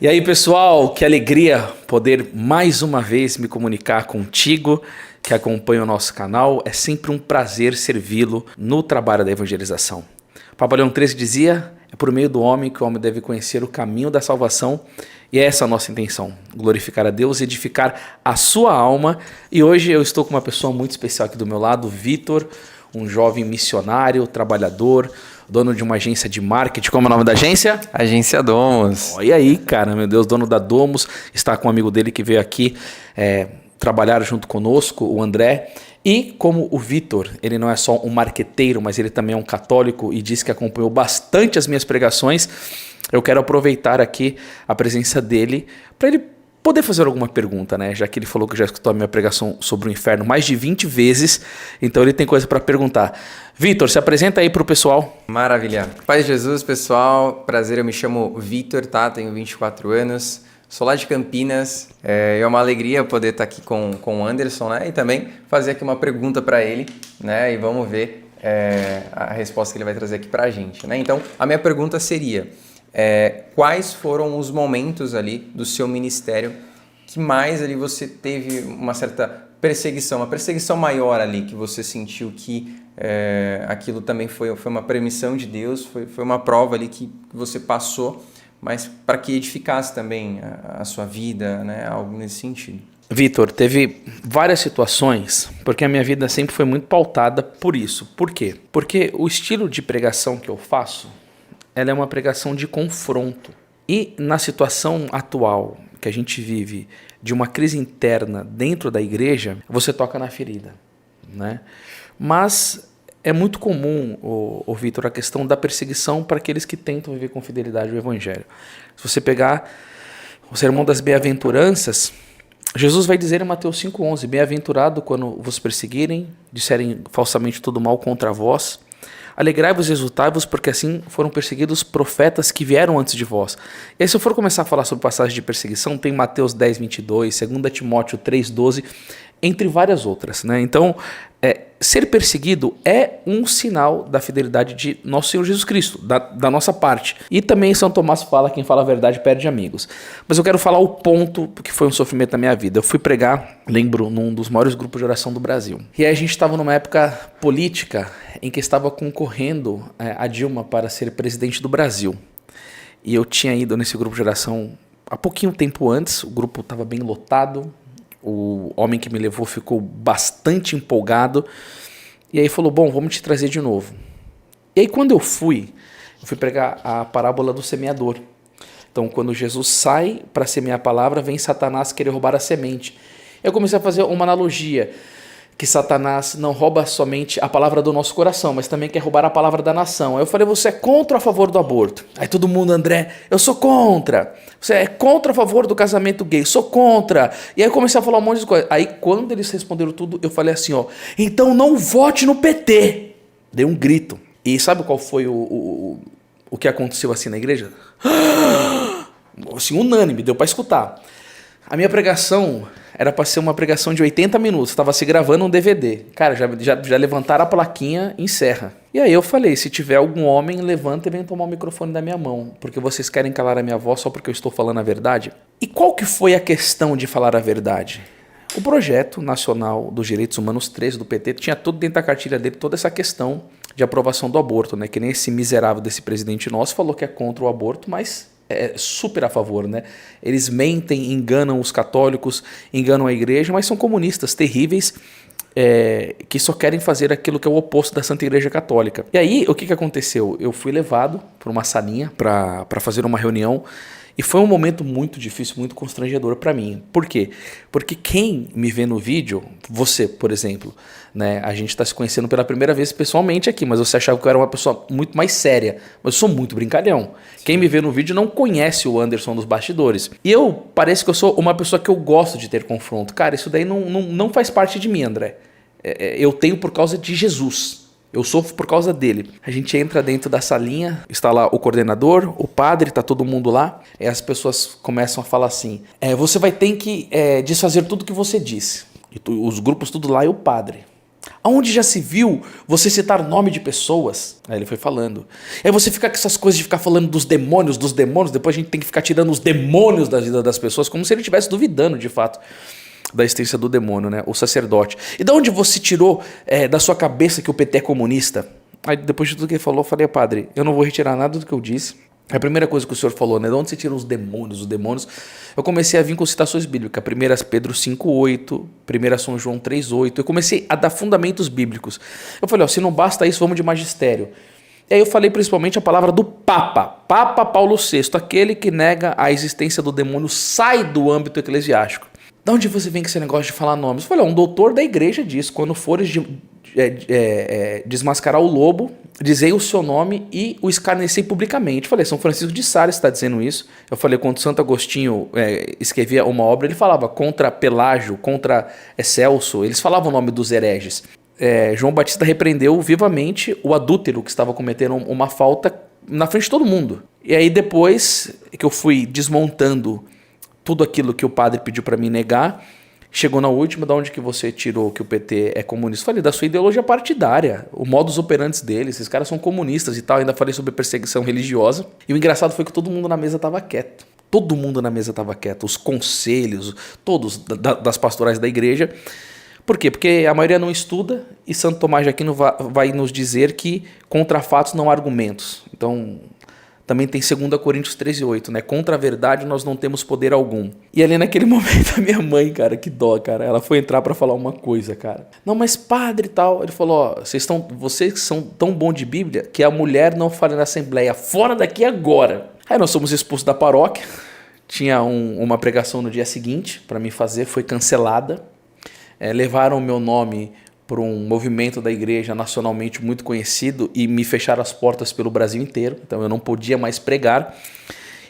E aí, pessoal, que alegria poder mais uma vez me comunicar contigo que acompanha o nosso canal. É sempre um prazer servi-lo no trabalho da evangelização. O Papa Leão XIII dizia: é por meio do homem que o homem deve conhecer o caminho da salvação. E é essa a nossa intenção, glorificar a Deus e edificar a sua alma. E hoje eu estou com uma pessoa muito especial aqui do meu lado, Vitor, um jovem missionário, trabalhador, dono de uma agência de marketing. Como é o nome da agência? Agência Domus. E aí, cara, meu Deus, dono da Domus, está com um amigo dele que veio aqui trabalhar junto conosco, o André. E como o Vitor, ele não é só um marqueteiro, mas ele também é um católico e disse que acompanhou bastante as minhas pregações, eu quero aproveitar aqui a presença dele para ele poder fazer alguma pergunta, né? Já que ele falou que já escutou a minha pregação sobre o inferno mais de 20 vezes, então ele tem coisa para perguntar. Vitor, se apresenta aí para o pessoal. Maravilha. Paz de Jesus, pessoal. Prazer, eu me chamo Vitor, tá? Tenho 24 anos, sou lá de Campinas. É uma alegria poder estar aqui com o Anderson, né? E também fazer aqui uma pergunta para ele, né? E vamos ver a resposta que ele vai trazer aqui para a gente, né? Então, a minha pergunta seria: quais foram os momentos ali do seu ministério que mais ali você teve uma certa perseguição, uma perseguição maior ali, que você sentiu que aquilo também foi uma permissão de Deus, foi uma prova ali que você passou, mas para que edificasse também a sua vida, né? Algo nesse sentido. Vitor, teve várias situações, porque a minha vida sempre foi muito pautada por isso. Por quê? Porque o estilo de pregação que eu faço, ela é uma pregação de confronto. E na situação atual que a gente vive, de uma crise interna dentro da igreja, você toca na ferida, né? Mas é muito comum, Vitor, a questão da perseguição para aqueles que tentam viver com fidelidade o evangelho. Se você pegar o Sermão das Bem-aventuranças, Jesus vai dizer em Mateus 5,11: bem-aventurado quando vos perseguirem, disserem falsamente todo mal contra vós. Alegrai-vos e exultai-vos, porque assim foram perseguidos profetas que vieram antes de vós. E aí, se eu for começar a falar sobre passagem de perseguição, tem Mateus 10:22, 2 Timóteo 3:12, entre várias outras, né? Então, ser perseguido é um sinal da fidelidade de nosso Senhor Jesus Cristo, da nossa parte. E também São Tomás fala: quem fala a verdade perde amigos. Mas eu quero falar o ponto que foi um sofrimento na minha vida. Eu fui pregar, lembro, num dos maiores grupos de oração do Brasil. E aí a gente estava numa época política em que estava concorrendo a Dilma para ser presidente do Brasil. E eu tinha ido nesse grupo de oração há pouquinho tempo antes, o grupo estava bem lotado. O homem que me levou ficou bastante empolgado. E aí falou: bom, vamos te trazer de novo. E aí quando eu fui pregar a parábola do semeador. Então, quando Jesus sai para semear a palavra, vem Satanás querer roubar a semente. Eu comecei a fazer uma analogia, que Satanás não rouba somente a palavra do nosso coração, mas também quer roubar a palavra da nação. Aí eu falei: você é contra ou a favor do aborto? Aí todo mundo: André, eu sou contra. Você é contra ou a favor do casamento gay? Sou contra. E aí eu comecei a falar um monte de coisa. Aí quando eles responderam tudo, eu falei assim: então não vote no PT. Dei um grito. E sabe qual foi o que aconteceu assim na igreja? Assim, unânime, deu para escutar. A minha pregação era para ser uma pregação de 80 minutos, estava se gravando um DVD. Cara, já levantaram a plaquinha, encerra. E aí eu falei: se tiver algum homem, levanta e vem tomar o microfone da minha mão, porque vocês querem calar a minha voz só porque eu estou falando a verdade? E qual que foi a questão de falar a verdade? O Projeto Nacional dos Direitos Humanos 13 do PT tinha tudo dentro da cartilha dele, toda essa questão de aprovação do aborto, né? Que nem esse miserável desse presidente nosso falou que é contra o aborto, mas é super a favor, né? Eles mentem, enganam os católicos, enganam a igreja, mas são comunistas terríveis, que só querem fazer aquilo que é o oposto da Santa Igreja Católica. E aí, o que aconteceu? Eu fui levado para uma salinha para fazer uma reunião. E foi um momento muito difícil, muito constrangedor para mim. Por quê? Porque quem me vê no vídeo, você, por exemplo, né, a gente está se conhecendo pela primeira vez pessoalmente aqui, mas você achava que eu era uma pessoa muito mais séria. Mas eu sou muito brincalhão. Quem me vê no vídeo não conhece o Anderson dos bastidores. E parece que eu sou uma pessoa que eu gosto de ter confronto. Cara, isso daí não faz parte de mim, André. Eu tenho por causa de Jesus. Eu sofro por causa dele. A gente entra dentro da salinha, está lá o coordenador, o padre, está todo mundo lá. E as pessoas começam a falar assim: você vai ter que desfazer tudo que você disse. E os grupos tudo lá e o padre. Aonde já se viu você citar nome de pessoas? Aí ele foi falando. Aí você fica com essas coisas de ficar falando dos demônios, depois a gente tem que ficar tirando os demônios da vida das pessoas, como se ele estivesse duvidando de fato da existência do demônio, né? O sacerdote. E de onde você tirou da sua cabeça que o PT é comunista? Aí depois de tudo que ele falou, eu falei, padre, eu não vou retirar nada do que eu disse. A primeira coisa que o senhor falou, né? De onde você tira os demônios? Os demônios. Eu comecei a vir com citações bíblicas. 1 Pedro 5,8, 1 São João 3,8. Eu comecei a dar fundamentos bíblicos. Eu falei, ó, se não basta isso, vamos de magistério. E aí eu falei principalmente a palavra do Papa. Papa Paulo VI, aquele que nega a existência do demônio, sai do âmbito eclesiástico. De onde você vem com esse negócio de falar nomes? Eu falei, um doutor da igreja diz, quando fores desmascarar o lobo, dizei o seu nome e o escarnecei publicamente. Eu falei, São Francisco de Sales está dizendo isso. Eu falei, quando Santo Agostinho escrevia uma obra, ele falava contra Pelágio, contra Celso, eles falavam o nome dos hereges. João Batista repreendeu vivamente o adúltero que estava cometendo uma falta na frente de todo mundo. E aí depois que eu fui desmontando tudo aquilo que o padre pediu para mim negar, chegou na última, da onde que você tirou que o PT é comunista? Falei, da sua ideologia partidária, o modus operandi deles, esses caras são comunistas e tal, ainda falei sobre perseguição religiosa. E o engraçado foi que todo mundo na mesa estava quieto. Todo mundo na mesa estava quieto, os conselhos, todos das pastorais da igreja. Por quê? Porque a maioria não estuda e Santo Tomás de Aquino vai nos dizer que contra fatos não há argumentos. Então, também tem 2 Coríntios 13,8, né? Contra a verdade nós não temos poder algum. E ali naquele momento a minha mãe, cara, que dó, cara, ela foi entrar pra falar uma coisa, cara. Não, mas padre e tal. Ele falou, ó, vocês são tão bom de Bíblia que a mulher não fala na assembleia. Fora daqui agora. Aí nós fomos expulsos da paróquia. Tinha uma pregação no dia seguinte pra mim fazer, foi cancelada. Levaram o meu nome por um movimento da igreja nacionalmente muito conhecido e me fecharam as portas pelo Brasil inteiro, então eu não podia mais pregar.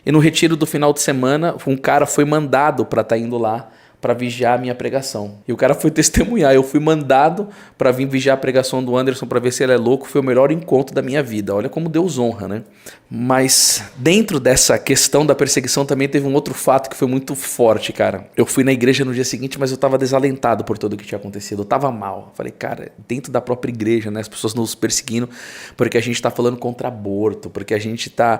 E no retiro do final de semana, um cara foi mandado para estar indo lá para vigiar a minha pregação. E o cara foi testemunhar, eu fui mandado para vir vigiar a pregação do Anderson para ver se ele é louco, foi o melhor encontro da minha vida. Olha como Deus honra, né? Mas dentro dessa questão da perseguição também teve um outro fato que foi muito forte, cara. Eu fui na igreja no dia seguinte, mas eu estava desalentado por tudo o que tinha acontecido. Eu estava mal. Falei, cara, dentro da própria igreja, né, as pessoas nos perseguindo porque a gente está falando contra aborto, porque a gente está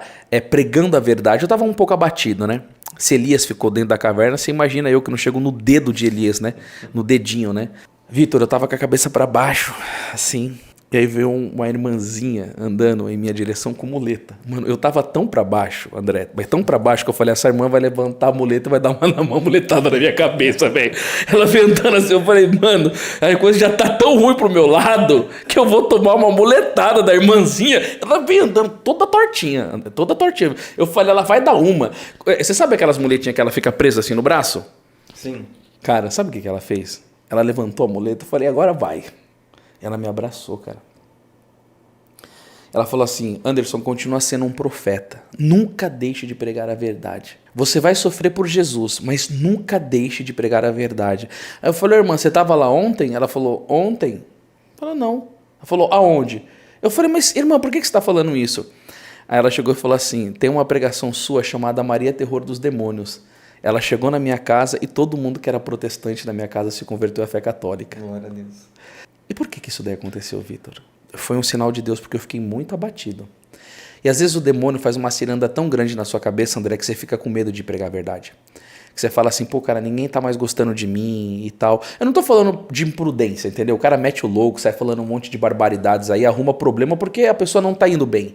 pregando a verdade. Eu estava um pouco abatido, né? Se Elias ficou dentro da caverna, você imagina eu que não chego no dedo de Elias, né? No dedinho, né? Vitor, eu tava com a cabeça para baixo, assim. E aí veio uma irmãzinha andando em minha direção com muleta. Mano, eu tava tão pra baixo, André, mas tão pra baixo que eu falei, essa irmã vai levantar a muleta e vai dar uma muletada na minha cabeça, velho. Ela veio andando assim, eu falei, mano, a coisa já tá tão ruim pro meu lado que eu vou tomar uma muletada da irmãzinha. Ela veio andando toda tortinha, toda tortinha. Eu falei, ela vai dar uma. Você sabe aquelas muletinhas que ela fica presa assim no braço? Sim. Cara, sabe o que ela fez? Ela levantou a muleta, eu falei, agora vai. Ela me abraçou, cara. Ela falou assim, Anderson, continua sendo um profeta. Nunca deixe de pregar a verdade. Você vai sofrer por Jesus, mas nunca deixe de pregar a verdade. Aí eu falei, irmã, você estava lá ontem? Ela falou, ontem? Eu falei, não. Ela falou, aonde? Eu falei, mas irmã, por que você está falando isso? Aí ela chegou e falou assim, tem uma pregação sua chamada Maria Terror dos Demônios. Ela chegou na minha casa e todo mundo que era protestante na minha casa se converteu à fé católica. Glória a Deus. E por que isso daí aconteceu, Vitor? Foi um sinal de Deus, porque eu fiquei muito abatido. E às vezes o demônio faz uma ciranda tão grande na sua cabeça, André, que você fica com medo de pregar a verdade. Que você fala assim, pô, cara, ninguém tá mais gostando de mim e tal. Eu não tô falando de imprudência, entendeu? O cara mete o louco, sai falando um monte de barbaridades aí, arruma problema porque a pessoa não tá indo bem.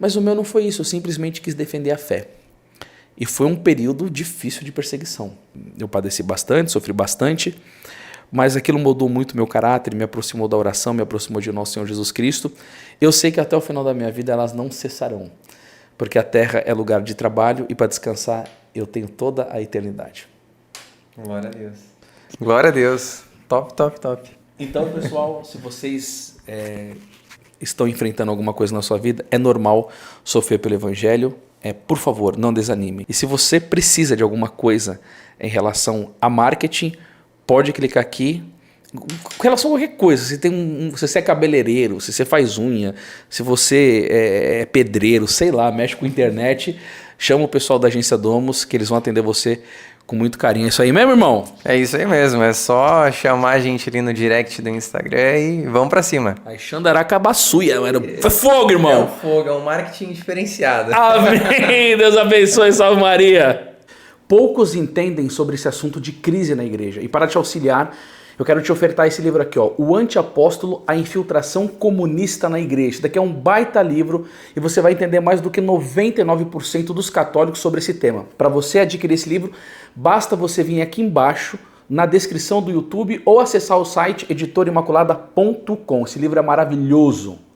Mas o meu não foi isso, eu simplesmente quis defender a fé. E foi um período difícil de perseguição. Eu padeci bastante, sofri bastante, mas aquilo mudou muito meu caráter, me aproximou da oração, me aproximou de nosso Senhor Jesus Cristo. Eu sei que até o final da minha vida elas não cessarão, porque a terra é lugar de trabalho e para descansar eu tenho toda a eternidade. Glória a Deus. Glória a Deus. Top, top, top. Então, pessoal, se vocês estão enfrentando alguma coisa na sua vida, é normal sofrer pelo Evangelho. Por favor, não desanime. E se você precisa de alguma coisa em relação a marketing, pode clicar aqui. Com relação a qualquer coisa, se você é cabeleireiro, se você faz unha, se você é pedreiro, sei lá, mexe com internet, chama o pessoal da Agência Domus, que eles vão atender você com muito carinho. É isso aí mesmo, irmão? É isso aí mesmo, é só chamar a gente ali no direct do Instagram e vamos pra cima. Aí Xandaracabaçuia, foi fogo, irmão. É um fogo, é um marketing diferenciado. Amém, Deus abençoe, salve Maria. Poucos entendem sobre esse assunto de crise na igreja. E para te auxiliar, eu quero te ofertar esse livro aqui, ó, O Anti-Apóstolo, a Infiltração Comunista na Igreja. Isso daqui é um baita livro e você vai entender mais do que 99% dos católicos sobre esse tema. Para você adquirir esse livro, basta você vir aqui embaixo na descrição do YouTube ou acessar o site editorimaculada.com. Esse livro é maravilhoso.